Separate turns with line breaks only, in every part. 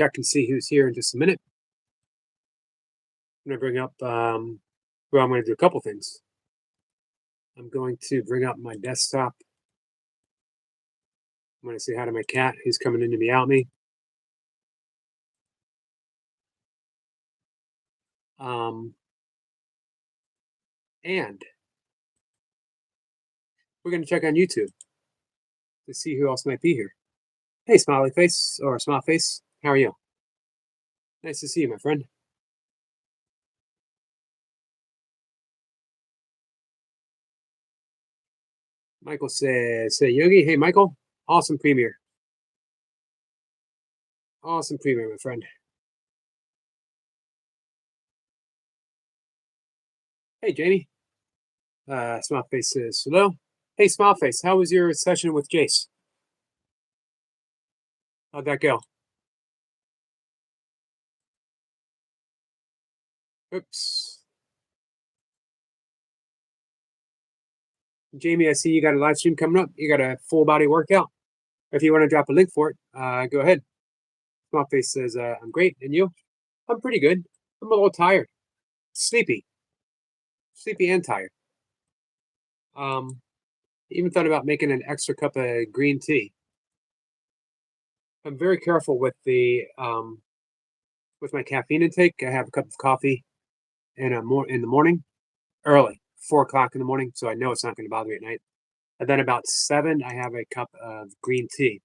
check and see who's here in just a minute. I'm going to bring up, well, I'm going to do a couple things. I'm going to bring up my desktop. I'm going to say hi to my cat who's coming in to meow at me. And we're going to check on YouTube to see who else might be here. Hey, smiley face or smile face, how are you? Nice to see you, my friend. Michael says, "Say Yogi, hey Michael, awesome premiere, my friend." Hey Jamie, smile face says hello. Hey, smile face, how was your session with Jace? How'd that go? Oops. Jamie, I see you got a live stream coming up. You got a full body workout. If you want to drop a link for it, go ahead. Small face says, I'm great. And you? I'm pretty good. I'm a little tired. Sleepy. Sleepy and tired. Even thought about making an extra cup of green tea. I'm very careful with the with my caffeine intake. I have a cup of coffee in the morning, early, 4 o'clock in the morning, so I know it's not going to bother me at night. And then about 7, I have a cup of green tea,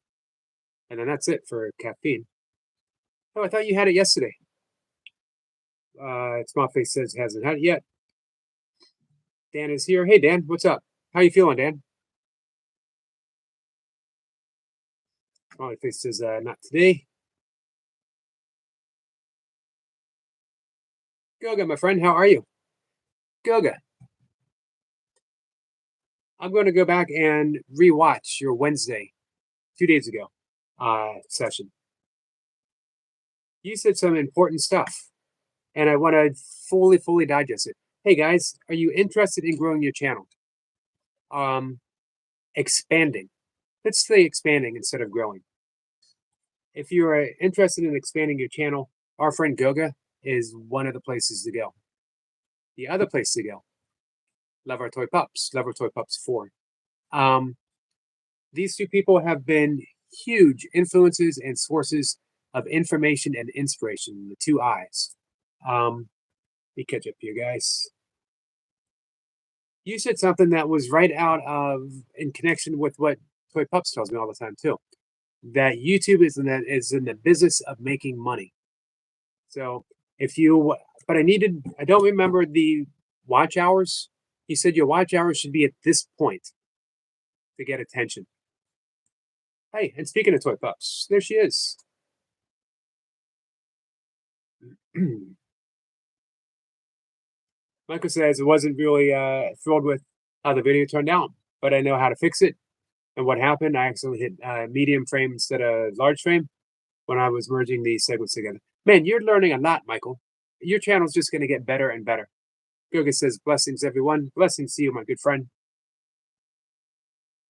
and then that's it for caffeine. Oh, I thought you had it yesterday. Small face says hasn't had it yet. Dan is here. Hey Dan, what's up? How you feeling, Dan? Smiley face says not today. Goga, my friend, how are you? Goga. I'm going to go back and rewatch your Wednesday, 2 days ago, session. You said some important stuff, and I want to fully digest it. Hey guys, are you interested in growing your channel? Expanding. Let's say expanding instead of growing. If you are interested in expanding your channel, our friend Goga is one of the places to go. The other place to go, Love Our Toy Pups, Love Our Toy Pups 4. These two people have been huge influences and sources of information and inspiration, the two eyes. Let me catch up here, guys. You said something that was right out of in connection with what Toy Pups tells me all the time too. That YouTube is in the business of making money. So if you, but I don't remember the watch hours. You said your watch hours should be at this point to get attention. Hey, and speaking of Toy Pups, there she is. Michael says it wasn't really thrilled with how the video turned out, but I know how to fix it. And what happened, I accidentally hit medium frame instead of large frame when I was merging these segments together. Man, you're learning a lot, Michael. Your channel's just going to get better and better. Goga says, blessings, everyone. Blessings to you, my good friend.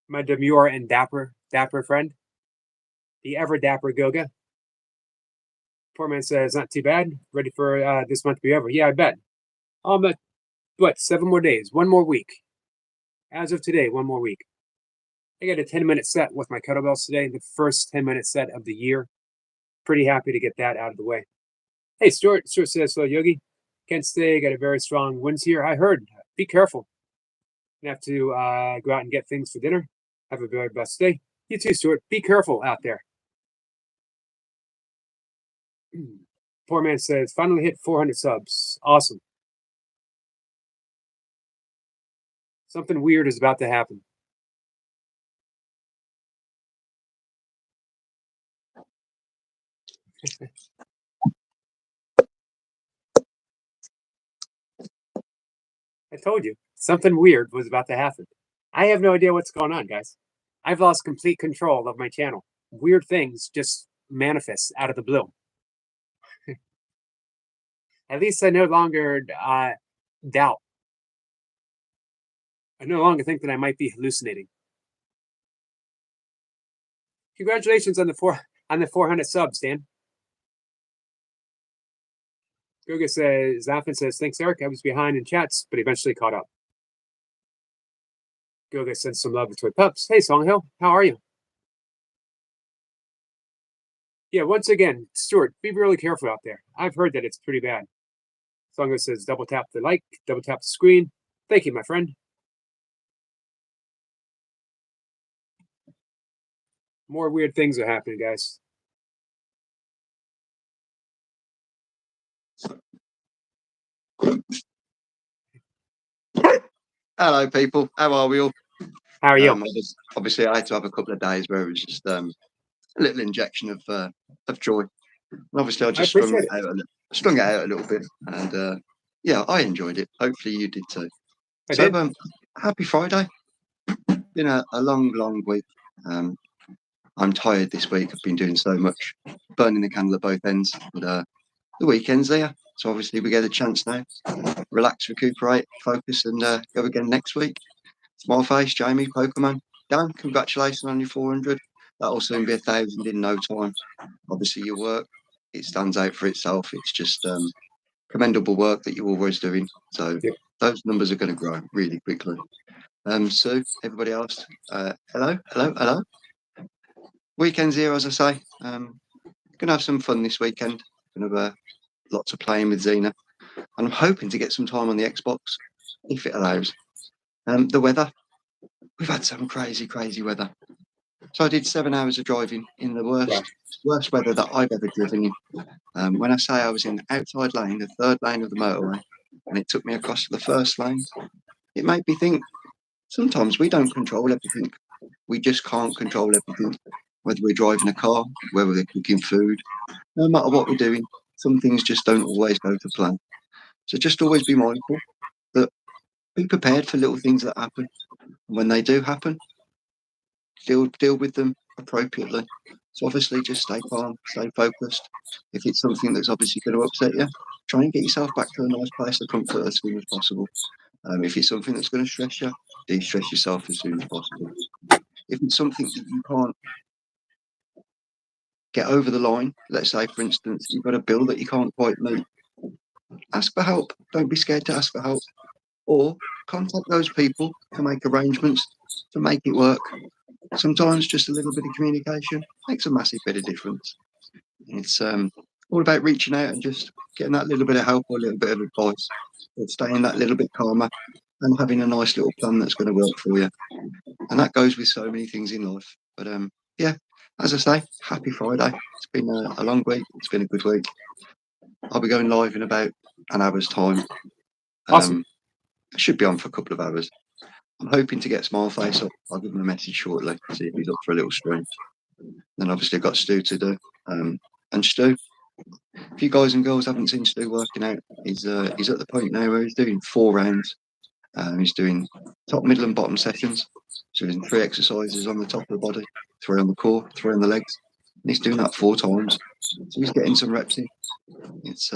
My demure and dapper friend. The ever dapper Goga. Poor man says, not too bad. Ready for this month to be over. Yeah, I bet. What, 7 more days, 1 more week. As of today, 1 more week. I got a 10-minute set with my kettlebells today, the first 10-minute set of the year. Pretty happy to get that out of the way. Hey, Stuart says, hello, Yogi. Kent Stay got a very strong winds here. I heard. Be careful. You have to go out and get things for dinner. Have a very best day. You too, Stuart. Be careful out there. Poor man says, finally hit 400 subs. Awesome. Something weird is about to happen. I told you, something weird was about to happen. I have no idea what's going on, guys. I've lost complete control of my channel. Weird things just manifest out of the blue. At least I no longer doubt. I no longer think that I might be hallucinating. Congratulations on the 400 subs, Dan. Goga says, Zaffin says, thanks, Eric. I was behind in chats, but eventually caught up. Goga sends some love to Toy Pups. Hey, Songhill, how are you? Yeah, once again, Stuart, be really careful out there. I've heard that it's pretty bad. Songhill says, double tap the like, double tap the screen. Thank you, my friend. More weird things are happening, guys.
Hello, people. How are we all?
How are you?
Obviously, I had to have a couple of days where it was just a little injection of joy. And obviously, I just strung it out a little bit, and yeah, I enjoyed it. Hopefully, you did too.
I did.
Happy Friday. Been a long week. I'm tired this week. I've been doing so much, burning the candle at both ends. But the weekend's there, so obviously we get a chance now. Relax, recuperate, focus, and go again next week. Small face, Jamie, Pokemon. Dan, congratulations on your 400. That'll soon be 1,000 in no time. Obviously, your work, it stands out for itself. It's just commendable work that you're always doing. So those numbers are going to grow really quickly. Sue, everybody else, hello. Weekend's here, as I say. Going to have some fun this weekend. Going to have lots of playing with Xena. And I'm hoping to get some time on the Xbox, if it allows. The weather, we've had some crazy weather. So I did 7 hours of driving in the worst weather that I've ever driven in. When I say I was in the outside lane, the third lane of the motorway, and it took me across to the first lane, it made me think sometimes we don't control everything. We just can't control everything. Whether we're driving a car, whether we're cooking food, no matter what we're doing, some things just don't always go to plan. So just always be mindful that be prepared for little things that happen. And when they do happen, deal with them appropriately. So obviously just stay calm, stay focused. If it's something that's obviously going to upset you, try and get yourself back to a nice place of comfort as soon as possible. If it's something that's going to stress you, de-stress yourself as soon as possible. If it's something that you can't get over the line, let's say for instance, you've got a bill that you can't quite meet, ask for help. Don't be scared to ask for help. Or contact those people to make arrangements to make it work. Sometimes just a little bit of communication makes a massive bit of difference. It's all about reaching out and just getting that little bit of help or a little bit of advice, but staying that little bit calmer and having a nice little plan that's going to work for you. And that goes with so many things in life. But yeah, as I say, happy Friday. It's been a long week. It's been a good week. I'll be going live in about an hour's time.
Awesome.
I should be on for a couple of hours. I'm hoping to get Smileface up. I'll give him a message shortly, see if he's up for a little stream. Then obviously I've got Stu to do. And Stu, if you guys and girls haven't seen Stu working out, he's at the point now where he's doing 4 rounds. He's doing top, middle and bottom sessions. So he's doing 3 exercises on the top of the body, 3 on the core, 3 on the legs. And he's doing that 4 times. So he's getting some reps in. It's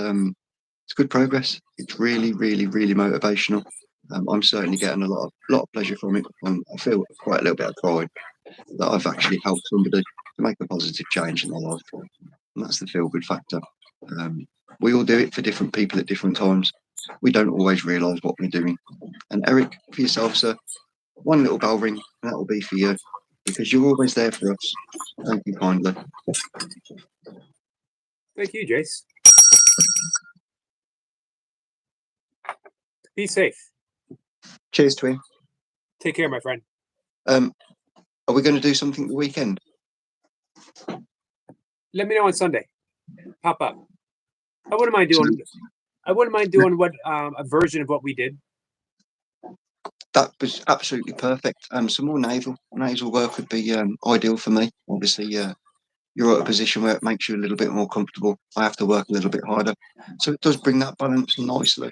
good progress. It's really motivational. I'm certainly getting a lot of pleasure from it. I feel quite a little bit of pride that I've actually helped somebody to make a positive change in their life. And that's the feel-good factor. We all do it for different people at different times. We don't always realise what we're doing. And Eric, for yourself, sir, 1 little bell ring, and that will be for you, because you're always there for us. Thank you kindly.
Thank you, Jace. Be safe.
Cheers, Twin.
Take care, my friend.
Are we going to do something the weekend?
Let me know on Sunday. Pop up. I wouldn't mind doing what a version of what we did.
That was absolutely perfect. Some more nasal work would be ideal for me. Obviously, you're at a position where it makes you a little bit more comfortable. I have to work a little bit harder, so it does bring that balance nicely.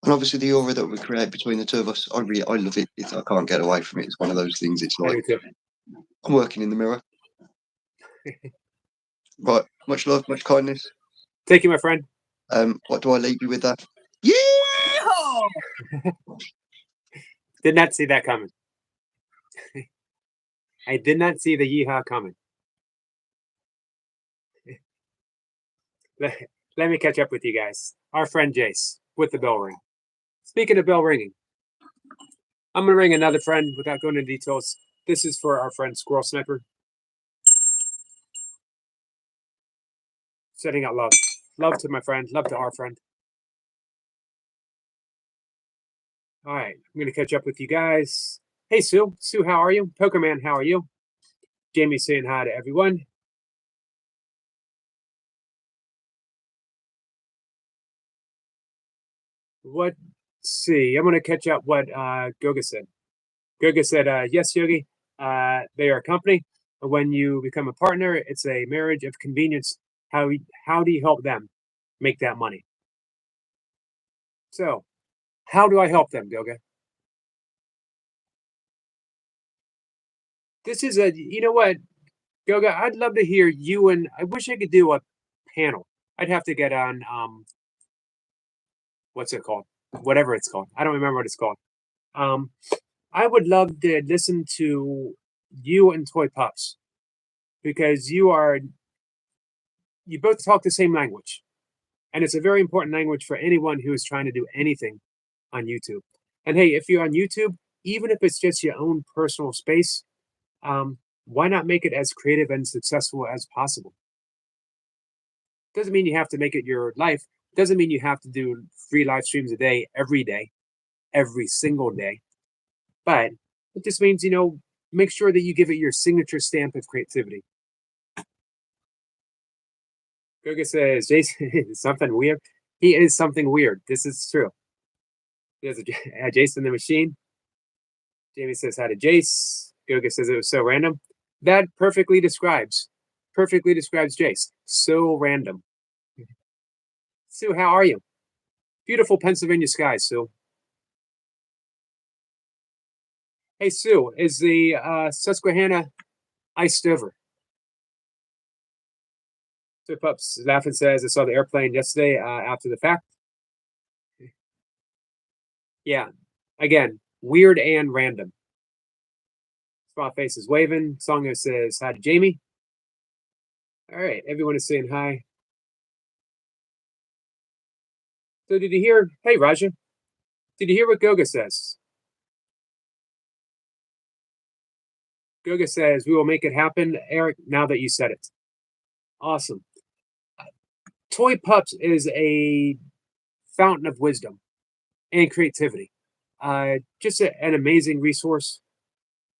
And obviously, the aura that we create between the two of us, I love it. I can't get away from it. It's one of those things. It's like I'm working in the mirror. Right, much love, much kindness.
Thank you, my friend.
What do I leave you with that?
Yeehaw! Did not see that coming. I did not see the yeehaw coming. Let me catch up with you guys. Our friend Jace with the bell ring. Speaking of bell ringing, I'm gonna ring another friend without going into details. This is for our friend Squirrel Sniper. Sending out love. Love to my friend, love to our friend. All right, I'm gonna catch up with you guys. Hey Sue. Sue, how are you? Pokerman, how are you? Jamie saying hi to everyone. Let's see. I'm gonna catch up what Goga said. Goga said, yes, Yogi, they are a company. When you become a partner, it's a marriage of convenience. How do you help them make that money? So, how do I help them, Goga? This is you know what, Goga, I'd love to hear you and I wish I could do a panel. I'd have to get on, what's it called? Whatever it's called. I don't remember what it's called. Um, I would love to listen to you and Toy Pups because you both talk the same language. And it's a very important language for anyone who is trying to do anything on YouTube. And hey, if you're on YouTube, even if it's just your own personal space, why not make it as creative and successful as possible? Doesn't mean you have to make it your life. Doesn't mean you have to do 3 live streams a day, every single day. But it just means, make sure that you give it your signature stamp of creativity. Goga says, Jason is something weird. He is something weird. This is true. There's a Jason the Machine. Jamie says hi to Jace. Goga says it was so random. That perfectly describes Jace. So random. Sue, how are you? Beautiful Pennsylvania skies, Sue. Hey, Sue, is the Susquehanna iced over? So Pups laughing says, I saw the airplane yesterday after the fact. Yeah, again, weird and random. Small face is waving. Songo says hi to Jamie. All right, everyone is saying hi. So did you hear? Hey, Raja, did you hear what Goga says? Goga says we will make it happen, Eric. Now that you said it, awesome. Toy Pups is a fountain of wisdom and creativity. Just an amazing resource.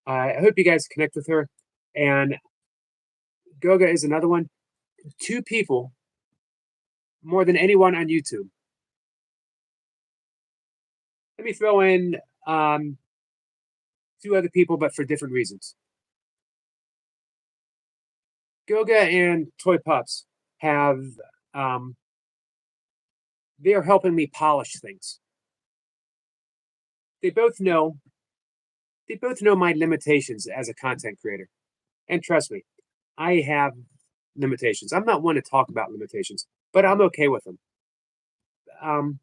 I hope you guys connect with her. And Goga is another one. 2 people more than anyone on YouTube. Let me throw in 2 other people, but for different reasons. Goga and Toy Pups have they are helping me polish things. They both know my limitations as a content creator. And trust me, I have limitations. I'm not one to talk about limitations, but I'm okay with them. I'm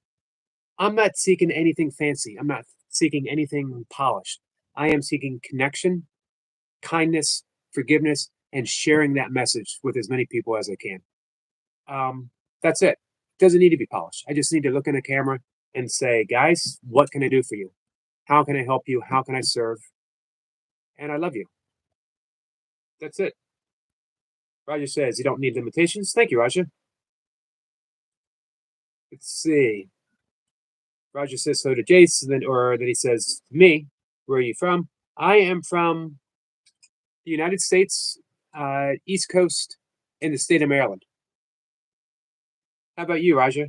not seeking anything fancy. I'm not seeking anything polished. I am seeking connection, kindness, forgiveness, and sharing that message with as many people as I can. That's it. Doesn't need to be polished. I just need to look in the camera and say, guys, what can I do for you? How can I help you? How can I serve? And I love you. That's it. Roger says you don't need limitations. Thank you, Roger. Let's see. Roger says so to Jace, or then he says to me, "Where are you from?" I am from the United States, East Coast, in the state of Maryland. How about you, Roger?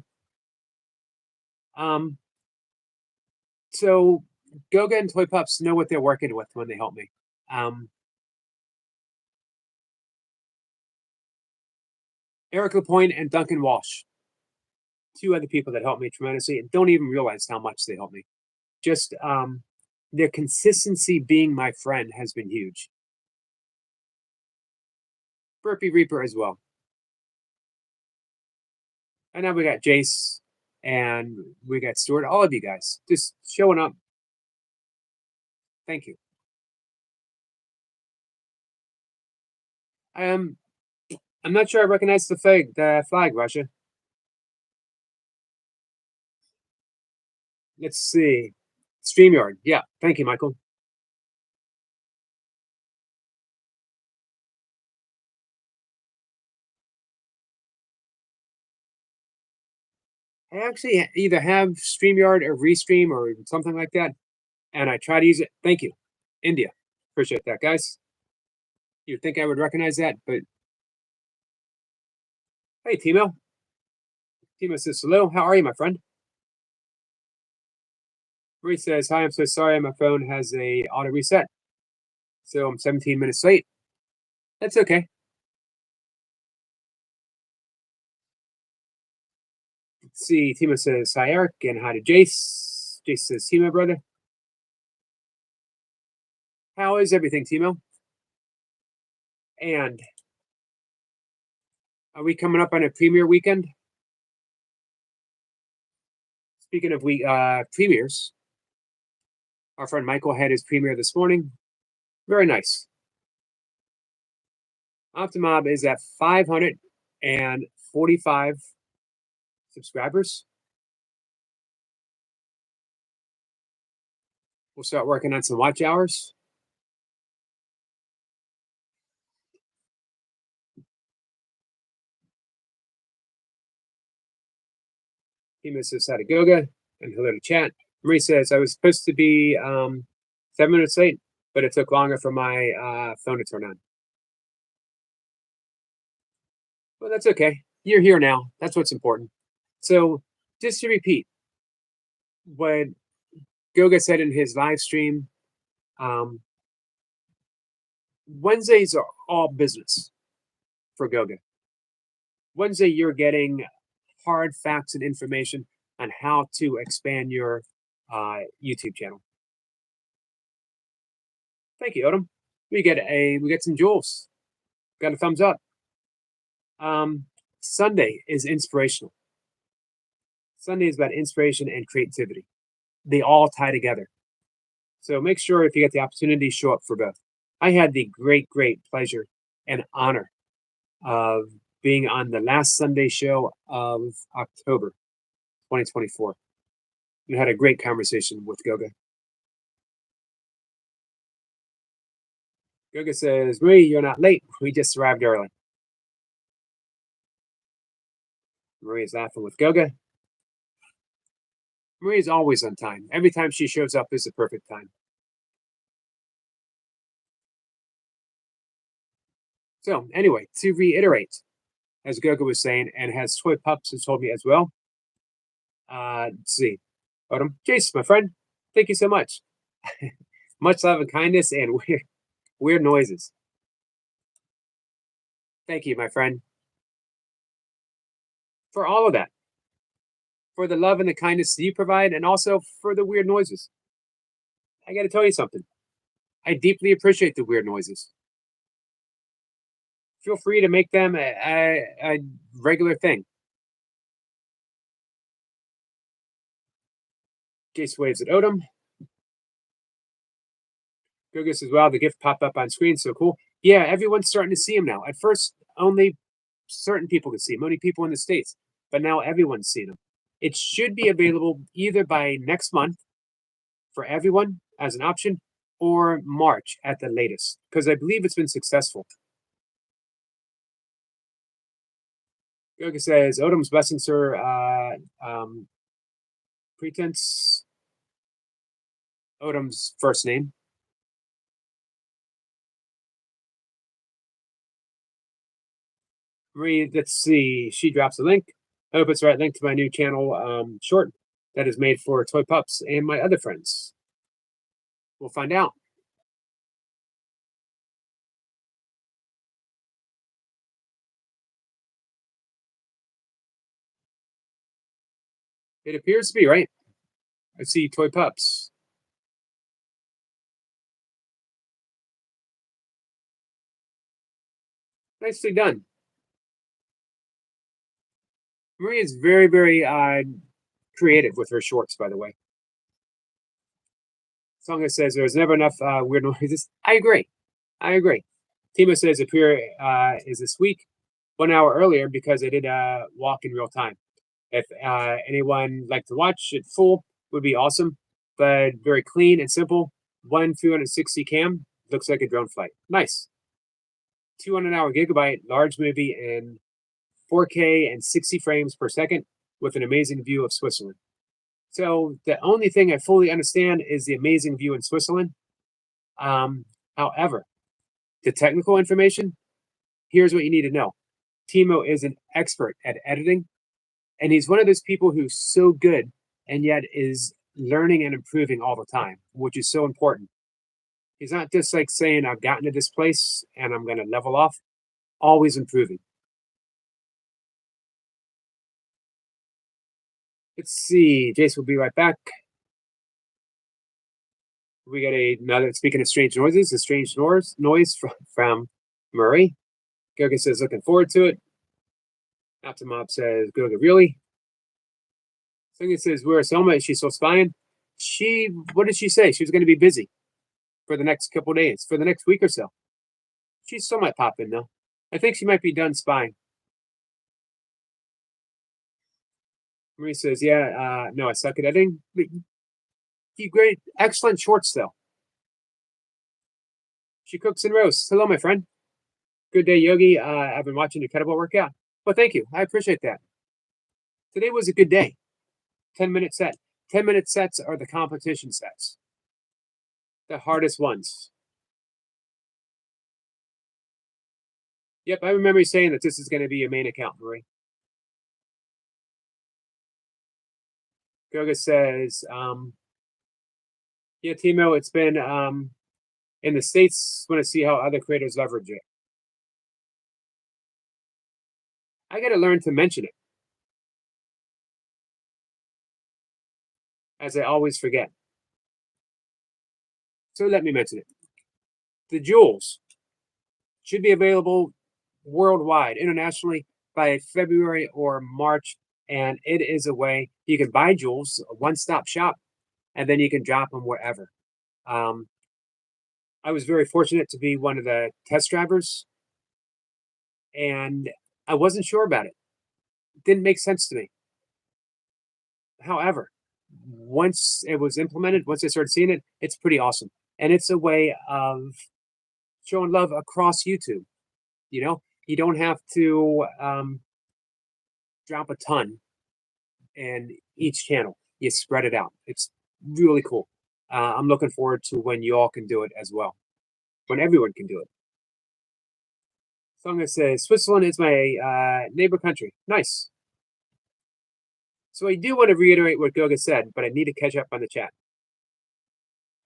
Um, so Goga and Toy Pups know what they're working with when they help me. Eric Lapointe and Duncan Walsh, 2 other people that helped me tremendously and don't even realize how much they helped me. Just their consistency being my friend has been huge. Burpee Reaper as well. And now we got Jace and we got Stuart, all of you guys just showing up. Thank you. I'm not sure I recognize the flag, Russia. Let's see. StreamYard. Yeah. Thank you, Michael. I actually either have StreamYard or Restream or something like that, and I try to use it. Thank you, India. Appreciate that, guys. You'd think I would recognize that, but hey, Timo. Timo says hello. How are you, my friend? Marie says, hi, I'm so sorry. My phone has a auto reset. So I'm 17 minutes late. That's okay. Let's see. Timo says, hi, Eric, and hi to Jace. Jace says, Timo, brother. How is everything, Timo? And are we coming up on a premiere weekend? Speaking of premieres, our friend Michael had his premiere this morning. Very nice. Optimob is at 545 subscribers. We'll start working on some watch hours. He misses Satagoga and hello to chat. Marie says, I was supposed to be 7 minutes late, but it took longer for my phone to turn on. Well, that's okay. You're here now. That's what's important. So, just to repeat what Goga said in his live stream, Wednesdays are all business for Goga. Wednesday, you're getting hard facts and information on how to expand your YouTube channel. Thank you, Odom. We get some jewels. Got a thumbs up. Sunday is inspirational. Sunday is about inspiration and creativity. They all tie together. So make sure if you get the opportunity, show up for both. I had the great pleasure and honor of being on the last Sunday show of October 2024. We had a great conversation with Goga. Goga says, Marie, you're not late. We just arrived early. Marie is laughing with Goga. Marie is always on time. Every time she shows up is the perfect time. So anyway, to reiterate, as Goga was saying, and has Toy Pups has told me as well. Let's see. Odom. Jace, my friend, thank you so much. Much love and kindness and weird noises. Thank you, my friend, for all of that. For the love and the kindness you provide, and also for the weird noises. I got to tell you something. I deeply appreciate the weird noises. Feel free to make them a regular thing. Jace waves at Odom. Goga says, wow, the gift popped up on screen. So cool. Yeah, everyone's starting to see him now. At first, only certain people could see him, only people in the States. But now everyone's seen him. It should be available either by next month for everyone as an option or March at the latest, because I believe it's been successful. Goga says, Odom's blessings, sir. Pretense. Odom's first name. Marie, let's see. She drops a link. I hope it's the right link to my new channel short that is made for Toy Pups and my other friends. We'll find out. It appears to be, right? I see Toy Pups. Nicely done. Marie is very creative with her shorts, by the way. Songa says there's never enough weird noises. I agree. Timo says appear is this week, 1 hour earlier because I did walk in real time. If anyone like to watch it full, would be awesome, but very clean and simple. 1 360 cam, looks like a drone flight. Nice. 200-hour gigabyte large movie in 4K and 60 frames per second with an amazing view of Switzerland. So the only thing I fully understand is the amazing view in Switzerland. However, the technical information, here's what you need to know. Timo is an expert at editing, and he's one of those people who's so good and yet is learning and improving all the time, which is so important. He's not just like saying, I've gotten to this place and I'm going to level off, always improving. Let's see. Jace will be right back. We got another, speaking of strange noises, a strange noise from Murray. Goga says, looking forward to it. Optimob says, Goga, really? Singa says, where's Selma? Is she still spying? What did she say? She was going to be busy for the next couple days, for the next week or so. She still might pop in, though. I think she might be done spying. Marie says, yeah, no, I suck at editing. But you great, excellent shorts, though. She cooks and roasts. Hello, my friend. Good day, Yogi. I've been watching your kettlebell workout. Well, thank you. I appreciate that. Today was a good day. 10-minute set. 10-minute sets are the competition sets. The hardest ones. Yep, I remember you saying that this is going to be your main account, Marie. Goga says, yeah, Timo, it's been in the States, want to see how other creators leverage it. I got to learn to mention it, as I always forget. So let me mention it. The jewels should be available worldwide, internationally, by February or March. And it is a way you can buy jewels, a one-stop shop, and then you can drop them wherever. I was very fortunate to be one of the test drivers, and I wasn't sure about it. It didn't make sense to me. However, once it was implemented, once I started seeing it, it's pretty awesome. And it's a way of showing love across YouTube. You know, you don't have to drop a ton in each channel. You spread it out. It's really cool. I'm looking forward to when you all can do it as well, when everyone can do it. So I'm going to say Switzerland is my neighbor country. Nice. So I do want to reiterate what Goga said, but I need to catch up on the chat.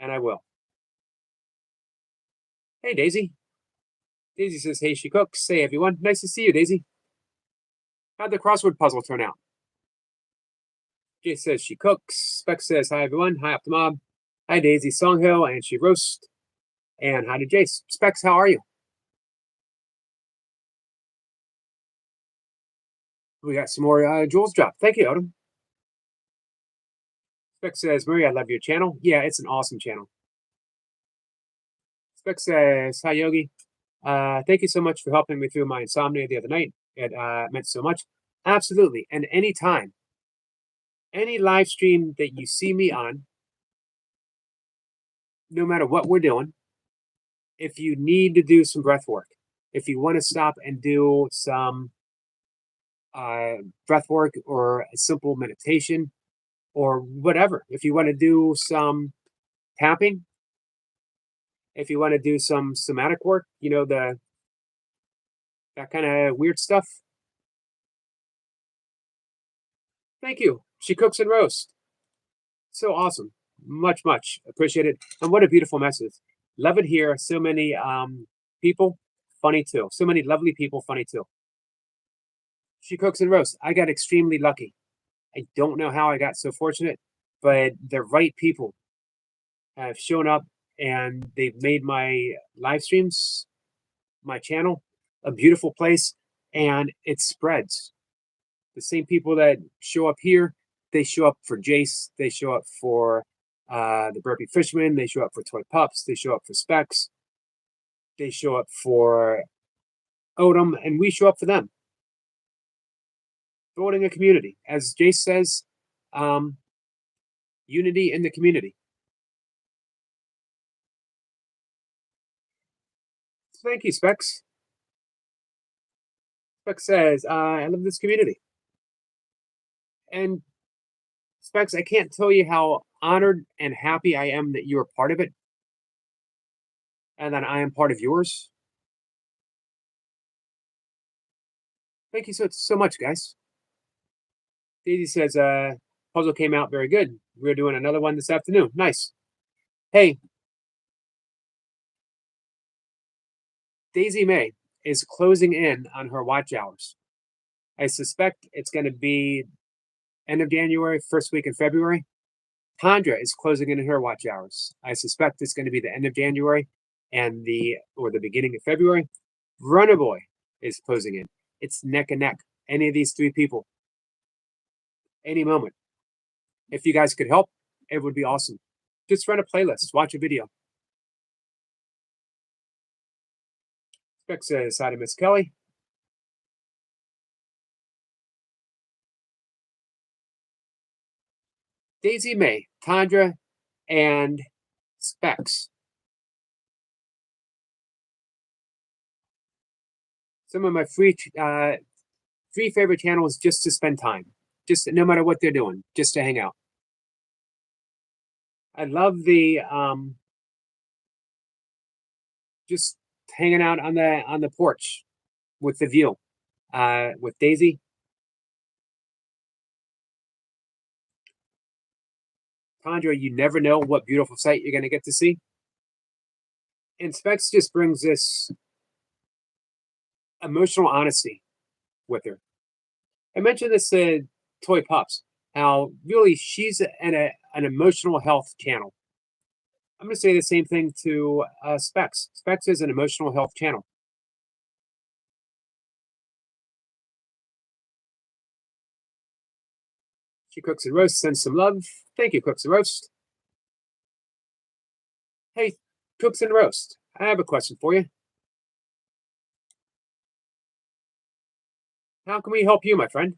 And I will. Hey, Daisy. Daisy says, hey, she cooks. Hey, everyone. Nice to see you, Daisy. How'd the crossword puzzle turn out? Jay says she cooks. Specs says, hi, everyone. Hi, Optimob. Hi, Daisy Songhill, and she roasts. And hi to Jace. Specs, how are you? We got some more jewels drop. Thank you, Odom. Specs says, Marie, I love your channel. Yeah, it's an awesome channel. Specs says, hi, Yogi. Thank you so much for helping me through my insomnia the other night. It meant so much. Absolutely. And anytime, any live stream that you see me on, no matter what we're doing, if you need to do some breath work, if you want to stop and do some breath work or a simple meditation or whatever, if you want to do some tapping, if you want to do some somatic work, you know, that kind of weird stuff. Thank you. She cooks and roasts. So awesome. Much appreciate it. And what a beautiful message. Love it here. So many people, funny too. So many lovely people, funny too. She cooks and roasts. I got extremely lucky. I don't know how I got so fortunate, but the right people have shown up and they've made my live streams, my channel, a beautiful place, and it spreads. The same people that show up here, they show up for Jace, they show up for the Burpee Fisherman, they show up for Toy Pups, they show up for Specs, they show up for Odom, and we show up for them. Building a community. As Jace says, unity in the community. Thank you, Specs. Specs says, I love this community. And Specs, I can't tell you how honored and happy I am that you are part of it and that I am part of yours. Thank you so much, guys. Daisy says, puzzle came out very good. We're doing another one this afternoon. Nice. Hey, Daisy May is closing in on her watch hours. I suspect it's going to be end of January, first week in February. Tandra is closing in her watch hours. I suspect it's going to be the end of January and the beginning of February. Runner Boy is closing in. It's neck and neck. Any of these three people, any moment. If you guys could help, it would be awesome. Just run a playlist, watch a video. Spec says hi to Miss Kelly. Daisy May, Tandra, and Specs. Some of my free favorite channels just to spend time, just no matter what they're doing, just to hang out. I love the just hanging out on the porch with the view, with Daisy. Tandra, you never know what beautiful sight you're going to get to see. And Specs just brings this emotional honesty with her. I mentioned this to Toy Pups, how really she's an emotional health channel. I'm going to say the same thing to Specs. Specs is an emotional health channel. She cooks and roasts, sends some love. Thank you, Cooks and Roast. Hey, Cooks and Roast, I have a question for you. How can we help you, my friend?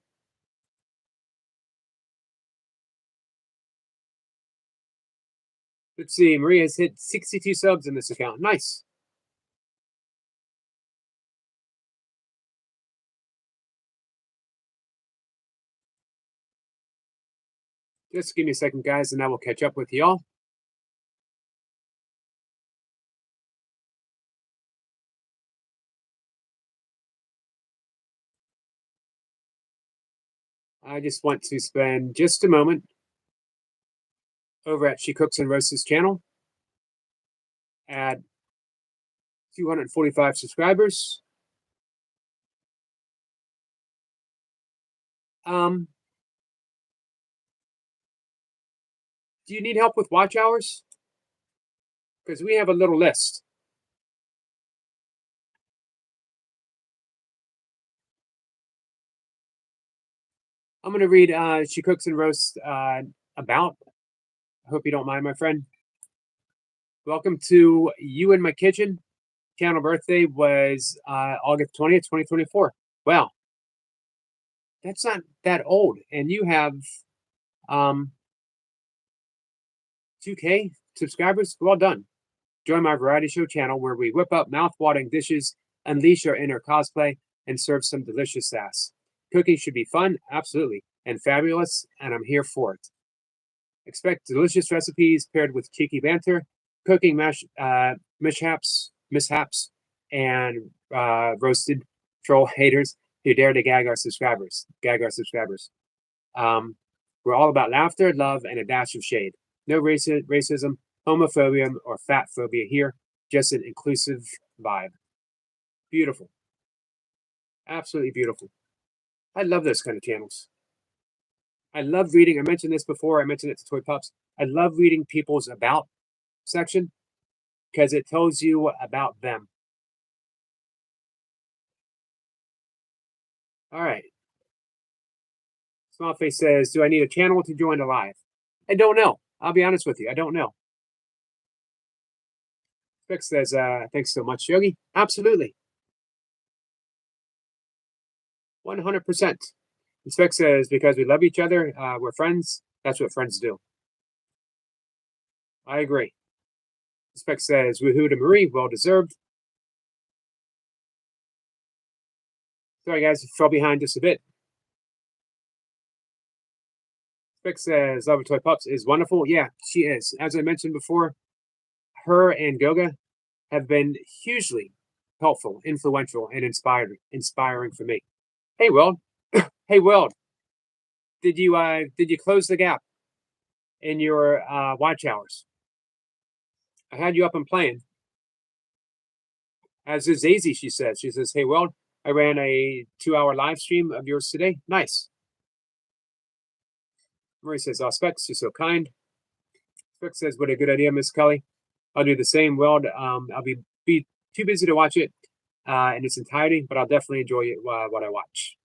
Let's see, Maria's hit 62 subs in this account. Nice. Just give me a second, guys, and I will catch up with y'all. I just want to spend just a moment over at She Cooks and Roasts channel at 245 subscribers. Do you need help with watch hours? Because we have a little list. I'm going to read She Cooks and Roasts about. I hope you don't mind, my friend. Welcome to You in My Kitchen. Channel birthday was August 20th, 2024. Wow. That's not that old. And you have 2K subscribers. Well done. Join my variety show channel where we whip up mouth-watering dishes, unleash our inner cosplay, and serve some delicious sass. Cooking should be fun, absolutely, and fabulous, and I'm here for it. Expect delicious recipes paired with cheeky banter, cooking mishaps, and roasted troll haters who dare to gag our subscribers. We're all about laughter, love, and a dash of shade. No racism, homophobia, or fat phobia here. Just an inclusive vibe. Beautiful. Absolutely beautiful. I love those kind of channels. I love reading. I mentioned this before. I mentioned it to Toy Pups. I love reading people's about section because it tells you about them. All right. Small Face says, do I need a channel to join the live? I don't know. I'll be honest with you. I don't know. Fix says, thanks so much, Yogi. Absolutely. 100%. Spec says, because we love each other, we're friends. That's what friends do. I agree. Spec says, woohoo to Marie, well deserved. Sorry, guys, fell behind just a bit. Spec says, Love Toy Pups is wonderful. Yeah, she is. As I mentioned before, her and Goga have been hugely helpful, influential, and inspiring for me. Hey, Weld. Hey, Weld. Did you close the gap in your watch hours? I had you up and playing. As is Daisy, she says. She says, hey, Weld, I ran a 2-hour live stream of yours today. Nice. Marie says, Specs, you're so kind. Specs says, what a good idea, Miss Kelly. I'll do the same. Weld, I'll be too busy to watch it in its entirety, but I'll definitely enjoy it what I watch.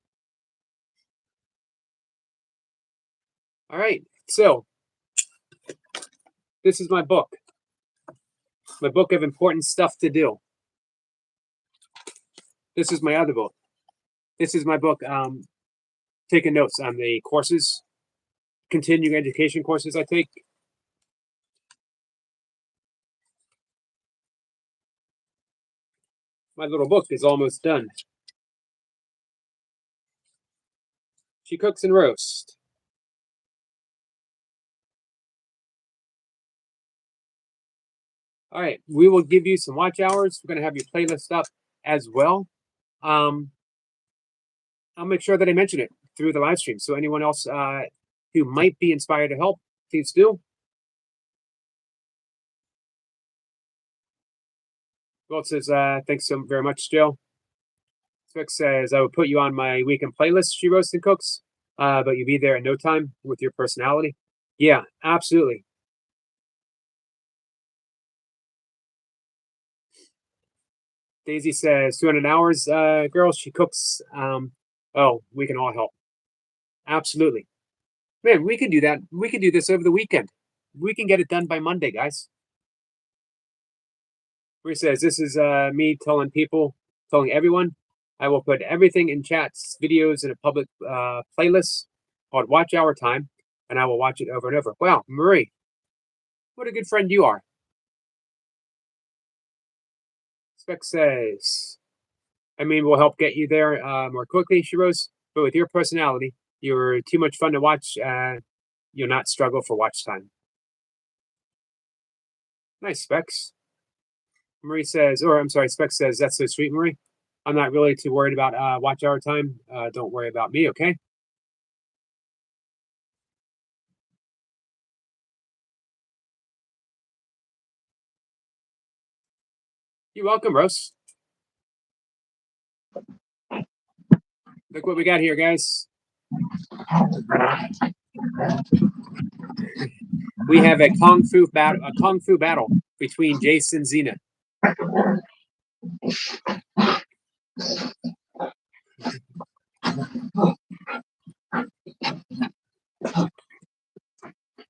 All right, so this is my book of important stuff to do. This is my other book. This is my book taking notes on the courses, continuing education courses I take. My little book is almost done. She cooks and roasts. All right, we will give you some watch hours. We're going to have your playlist up as well. I'll make sure that I mention it through the live stream. So anyone else who might be inspired to help, please do. Well, it says, thanks so very much, Jill. Spec says, I will put you on my weekend playlist, She Roasts and Cooks, but you'll be there in no time with your personality. Yeah, absolutely. Daisy says 200 hours, girls. She cooks. Oh, we can all help. Absolutely. Man, we could do that. We could do this over the weekend. We can get it done by Monday, guys. Where says, this is me telling everyone, I will put everything in chats, videos in a public playlist called Watch Hour Time, and I will watch it over and over. Wow, Marie, what a good friend you are. Spec says, I mean, we'll help get you there more quickly, she wrote, but with your personality, you're too much fun to watch. You'll not struggle for watch time. Nice, Specs. Marie says, or I'm sorry, Specs says, that's so sweet, Marie. I'm not really too worried about watch hour time. Don't worry about me, okay? You're welcome, Rose. Look what we got here, guys. We have a kung fu battle between Jace and Xena.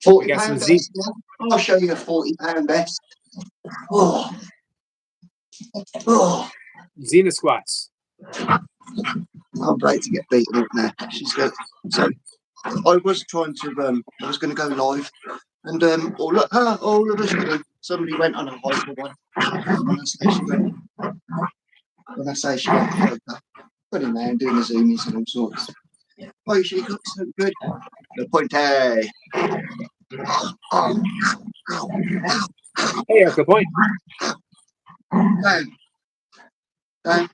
40 pound vest. I'll show you a 40 pound vest. Oh. Oh.
Xena squats.
I'm ready to get beaten up now. She's good. So I was trying to I was going to go live, and all of a sudden somebody went on a hike for one. When I say she went over, putting there and doing the zoomies and all sorts. Oh, she looks so good. The point A.
Hey, Erica, point.
Dan.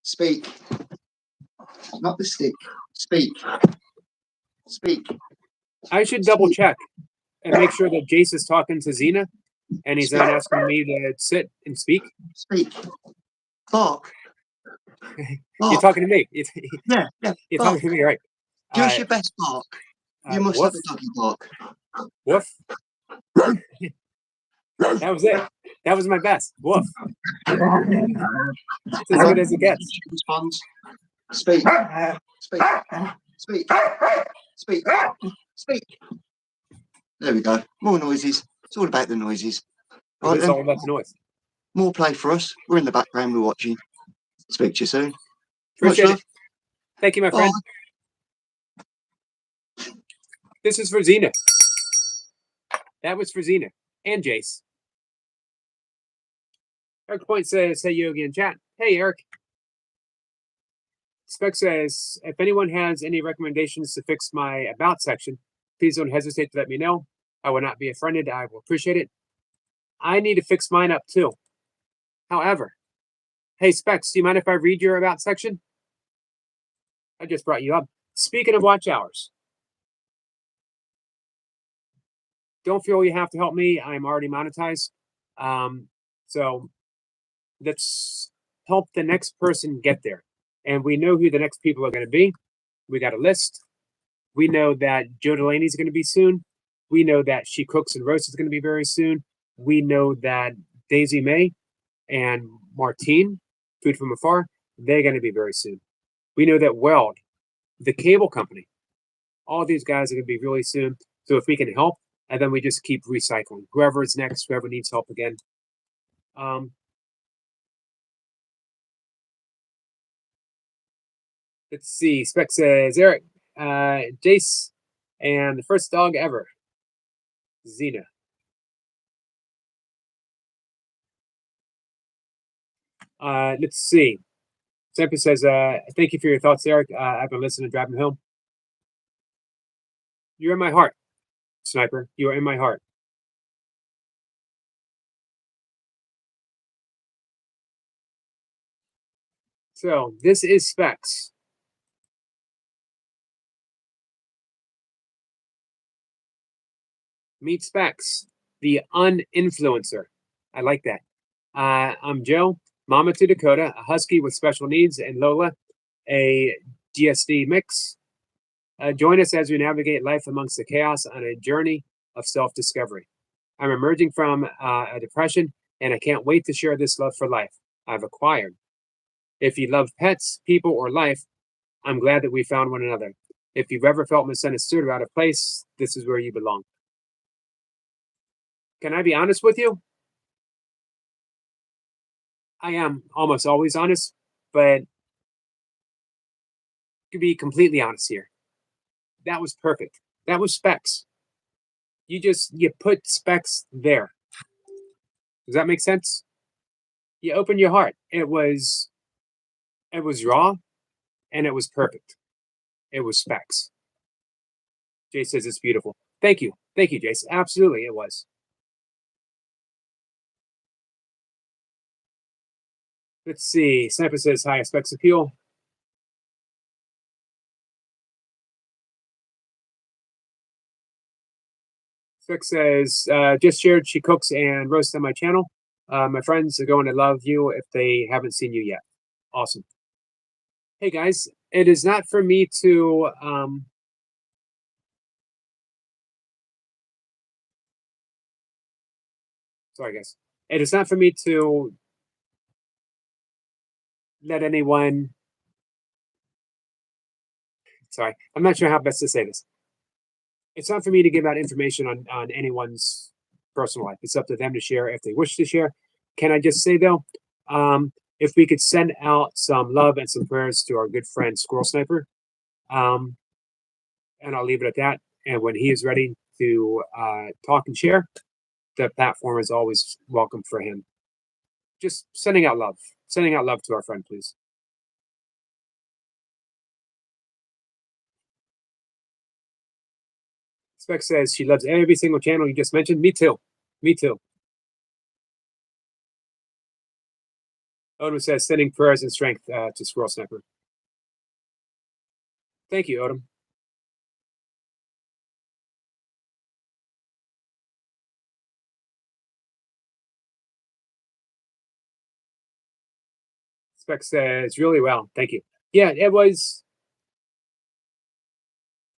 Speak. Not the stick. Speak. Speak.
I should double check and make sure that Jace is talking to Xena and he's not asking me to sit and speak.
Speak. Bark.
You're talking to me.
Yeah.
You're talking to me, right?
Give us your best bark. You must have a doggy bark.
Woof. That was it. That was my best. Woof. It's as good as it gets.
Responds. Speak. Speak. Speak. Speak. Speak. There we go. More noises. It's all about the noises.
Right, it's all about the noise.
More play for us. We're in the background. We're watching. Speak to you soon.
Appreciate it. Thank you, my friend. This is for Xena. That was for Xena and Jace. Eric Point says, hey, Yogi in chat. Hey, Eric. Spec says, if anyone has any recommendations to fix my about section, please don't hesitate to let me know. I will not be offended. I will appreciate it. I need to fix mine up too. However, hey, Specs, do you mind if I read your about section? I just brought you up. Speaking of watch hours, don't feel you have to help me. I'm already monetized. So let's help the next person get there. And we know who the next people are going to be. We got a list. We know that Joe Delaney is going to be soon. We know that She Cooks and Roasts is going to be very soon. We know that Daisy May and Martine, Food from Afar, they're going to be very soon. We know that Weld, the cable company, all these guys are going to be really soon. So if we can help, and then we just keep recycling. Whoever is next, whoever needs help again. Let's see. Spec says, Eric, Jace, and the first dog ever, Xena. Let's see. Sampa says, thank you for your thoughts, Eric. I've been listening to driving home. You're in my heart, Sniper. You are in my heart. So this is Specs. Meet Specs, the uninfluencer. I like that. I'm Joe, Mama to Dakota, a husky with special needs, and Lola, a GSD mix. Join us as we navigate life amongst the chaos on a journey of self-discovery. I'm emerging from a depression, and I can't wait to share this love for life I've acquired. If you love pets, people, or life, I'm glad that we found one another. If you've ever felt misunderstood or out of place, this is where you belong. Can I be honest with you? I am almost always honest, but to be completely honest here, that was perfect. That was Specs. You put Specs there. Does that make sense? You open your heart. It was raw, and it was perfect. It was Specs. Jay says it's beautiful. Thank you, Jace. Absolutely, it was. Let's see. Sniper says hi. Specs appeal. Specs says just shared She Cooks and Roast on my channel. My friends are going to love you if they haven't seen you yet. Awesome. Hey guys, it is not for me to sorry guys. It is not for me to let anyone sorry, I'm not sure how best to say this. It's not for me to give out information on anyone's personal life. It's up to them to share if they wish to share. Can I just say though, if we could send out some love and some prayers to our good friend Squirrel Sniper, and I'll leave it at that. And when he is ready to talk and share, the platform is always welcome for him. Just sending out love to our friend, please. Spec says she loves every single channel you just mentioned. Me too. Me too. Odom says sending prayers and strength to Squirrel Sniper. Thank you, Odom. Spec says really well. Thank you. Yeah, it was.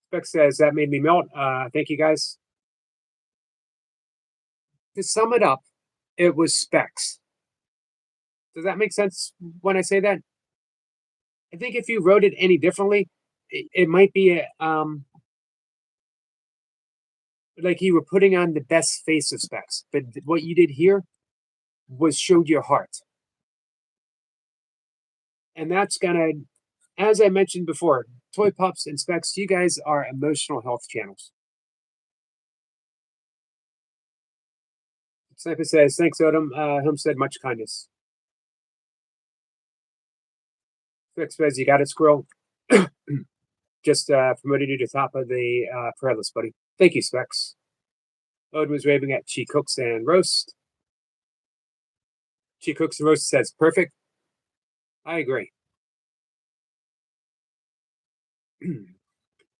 Spec says that made me melt. Thank you guys. To sum it up, it was Specs. Does that make sense when I say that? I think if you wrote it any differently, it might be like you were putting on the best face of Specs. But what you did here was showed your heart. And that's gonna, as I mentioned before, Toy Pups and Specs, you guys are emotional health channels. Sniper says, thanks, Odom. Homestead, much kindness. Specs says, you got it, Squirrel. Just promoted you to top of the prayer list, buddy. Thank you, Specs. Odin was raving at She Cooks and Roast. She Cooks and Roast says, perfect. I agree.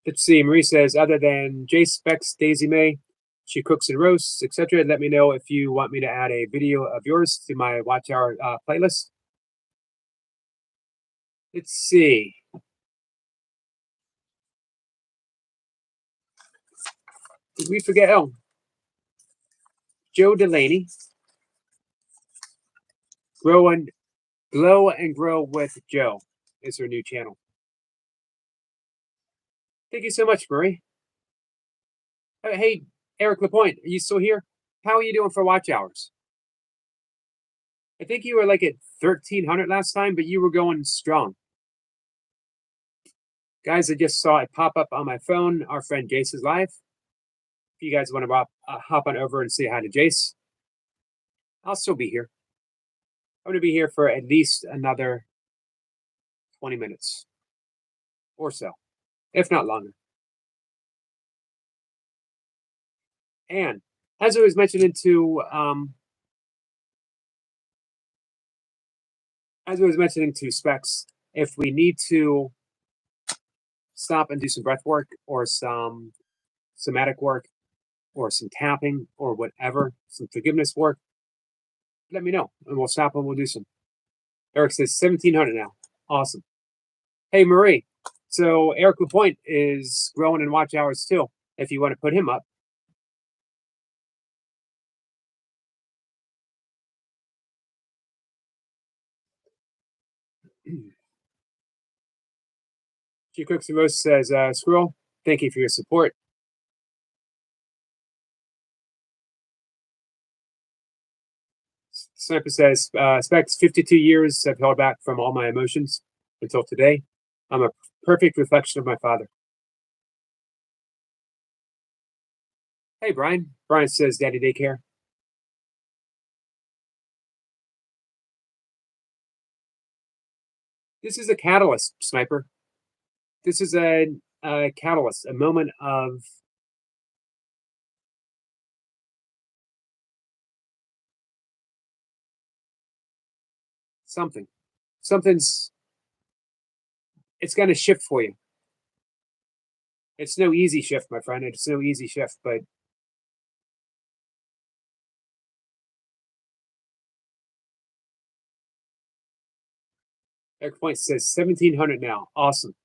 Let's see. Marie says, other than J Specs, Daisy May, She Cooks and Roasts, etc., let me know if you want me to add a video of yours to my Watch Hour playlist. Let's see. Did we forget? Oh, Joe Delaney. Glow and Grow with Joe is her new channel. Thank you so much, Marie. Hey, Eric Lapointe, are you still here? How are you doing for watch hours? I think you were like at 1,300 last time, but you were going strong. Guys, I just saw it pop up on my phone. Our friend Jace is live. If you guys want to hop on over and say hi to Jace, I'll still be here. I'm going to be here for at least another 20 minutes or so, if not longer. And as I was mentioning to Specs, if we need to stop and do some breath work or some somatic work or some tapping or whatever, some forgiveness work, let me know and we'll stop and we'll do some. Eric says 1,700 now. Awesome. Hey, Marie. So Eric Lapointe is growing in watch hours too, if you want to put him up. She Cooks the Most says, Squirrel, thank you for your support. Sniper says, Specs, 52 years have held back from all my emotions until today. I'm a perfect reflection of my father. Hey, Brian. Brian says, Daddy Daycare. This is a catalyst, Sniper. This is a catalyst, a moment of something. It's going to shift for you. It's no easy shift, my friend. It's no easy shift, but Eric Point says 1,700 now. Awesome.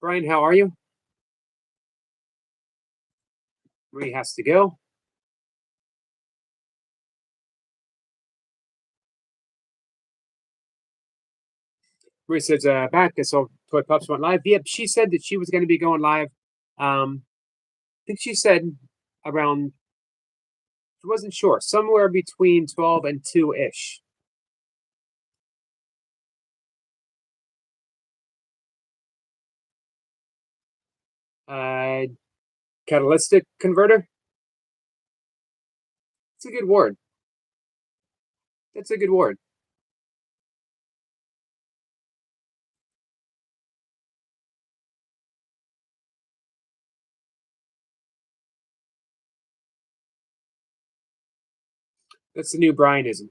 Brian, how are you? Marie has to go. Marie says, back. So Toy Pups went live. Yep, she said that she was going to be going live. I think she said around, she wasn't sure, somewhere between 12 and 2-ish. Catalytic converter. It's a good word. That's a good word. That's the new Brianism.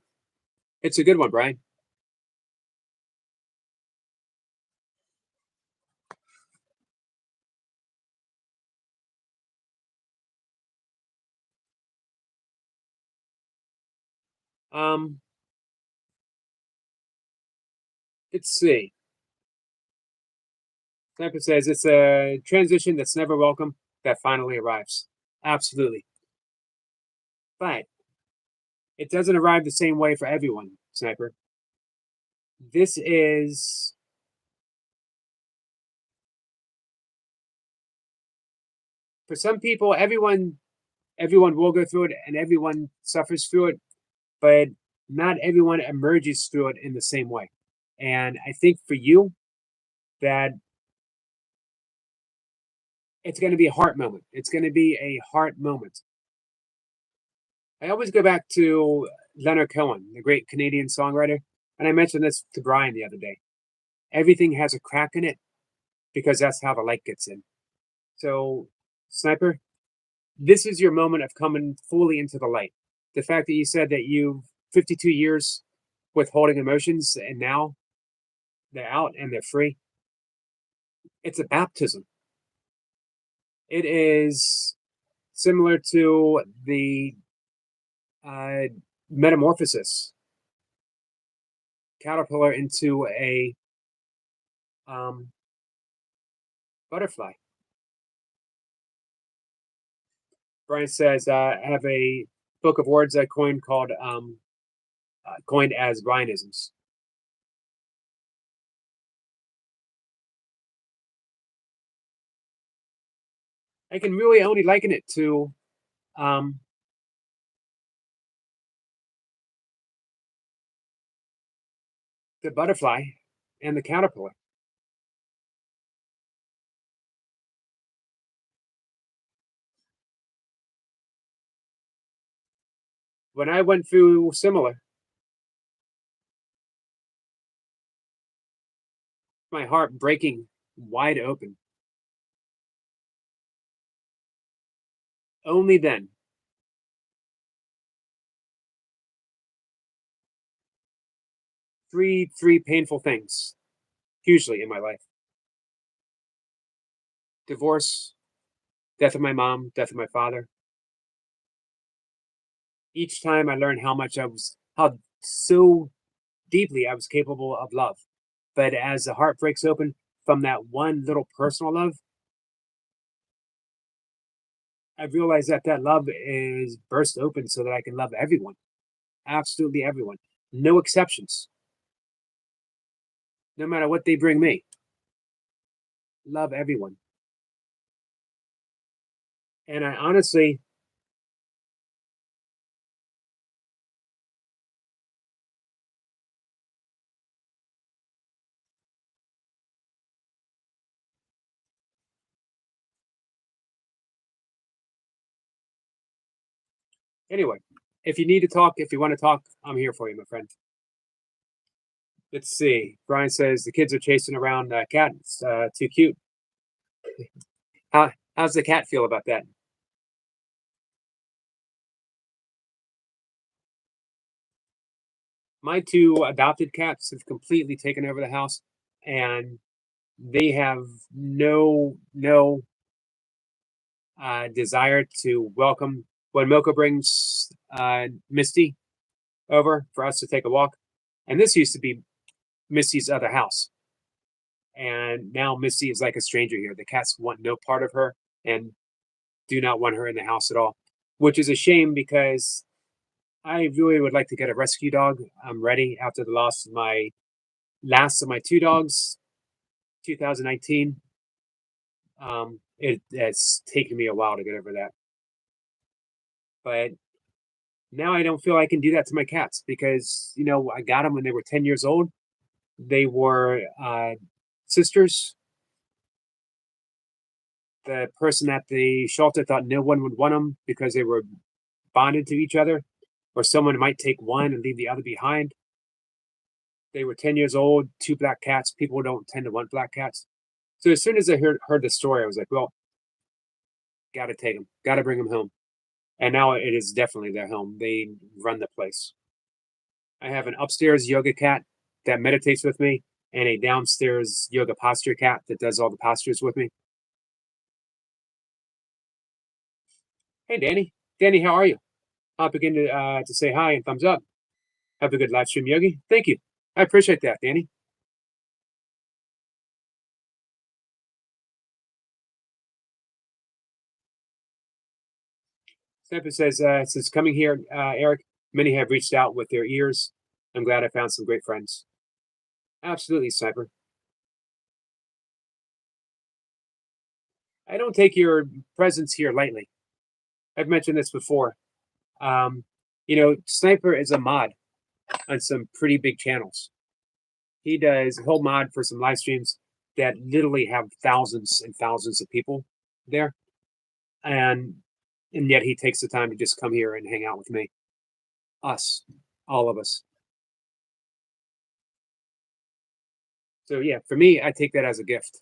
It's a good one, Brian. Let's see. Sniper says it's a transition that's never welcome that finally arrives. Absolutely. But it doesn't arrive the same way for everyone, Sniper. This is for some people, everyone will go through it and everyone suffers through it, but not everyone emerges through it in the same way. And I think for you that it's going to be a heart moment. It's going to be a heart moment. I always go back to Leonard Cohen, the great Canadian songwriter, and I mentioned this to Brian the other day. Everything has a crack in it because that's how the light gets in. So, Sniper, this is your moment of coming fully into the light. The fact that you said that you 52 years withholding emotions and now they're out and they're free. It's a baptism. It is similar to the uh, metamorphosis caterpillar into a um, butterfly. Brian says, I have a book of words I coined called coined as Brianisms. I can really only liken it to um, the butterfly and the caterpillar. When I went through similar, my heart breaking wide open. Only then three painful things hugely in my life: divorce, death of my mom, death of my father. Each time I learned how so deeply I was capable of love. But as the heart breaks open from that one little personal love, I realized that that love is burst open so that I can love everyone, absolutely everyone, no exceptions, no matter what they bring me. Love everyone. And I honestly, anyway, if you need to talk, if you want to talk, I'm here for you, my friend. Let's see. Brian says the kids are chasing around a cat. It's too cute. How's the cat feel about that? My two adopted cats have completely taken over the house, and they have no desire to welcome when Milka brings Misty over for us to take a walk. And this used to be Misty's other house, and now Misty is like a stranger here. The cats want no part of her and do not want her in the house at all, which is a shame because I really would like to get a rescue dog. I'm ready after the loss of my last of my two dogs, 2019. It's taken me a while to get over that, but now I don't feel I can do that to my cats because I got them when they were 10 years old. They were sisters. The person at the shelter thought no one would want them because they were bonded to each other, or someone might take one and leave the other behind. They were 10 years old, two black cats. People don't tend to want black cats. So as soon as I heard the story, I was like, well, got to take them, got to bring them home. And now it is definitely their home. They run the place. I have an upstairs yoga cat that meditates with me and a downstairs yoga posture cat that does all the postures with me. Hey, Danny. Danny, how are you? I'll begin to say hi and thumbs up. Have a good live stream, Yogi. Thank you. I appreciate that, Danny. Sniper says, since coming here, Eric, many have reached out with their ears. I'm glad I found some great friends. Absolutely, Sniper. I don't take your presence here lightly. I've mentioned this before. Um, Sniper is a mod on some pretty big channels. He'll mod for some live streams that literally have thousands and thousands of people there. And And yet he takes the time to just come here and hang out with me. Us, all of us. So yeah, for me, I take that as a gift.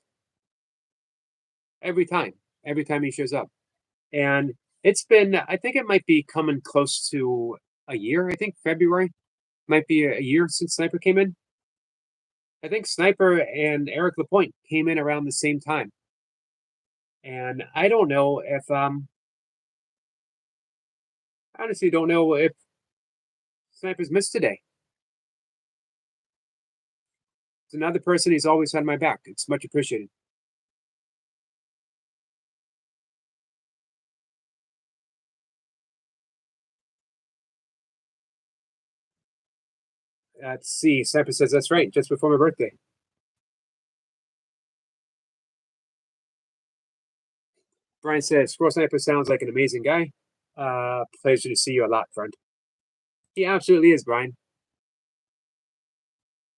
Every time. Every time he shows up. And it's been, I think it might be coming close to a year. I think February might be a year since Sniper came in. I think Sniper and Eric Lapointe came in around the same time. And I don't know if I honestly don't know if Sniper's missed today. It's another person he's always had my back. It's much appreciated. Let's see. Sniper says that's right, just before my birthday. Brian says Squirrel Sniper sounds like an amazing guy. Pleasure to see you a lot, friend. He absolutely is, Brian.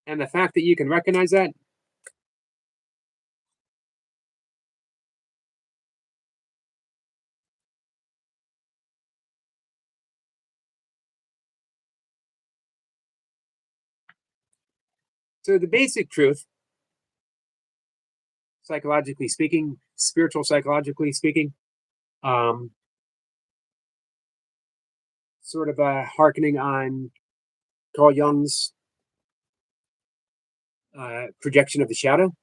And the fact that you can recognize that. So the basic truth, psychologically speaking, spiritual psychologically speaking, sort of hearkening on Carl Jung's projection of the shadow.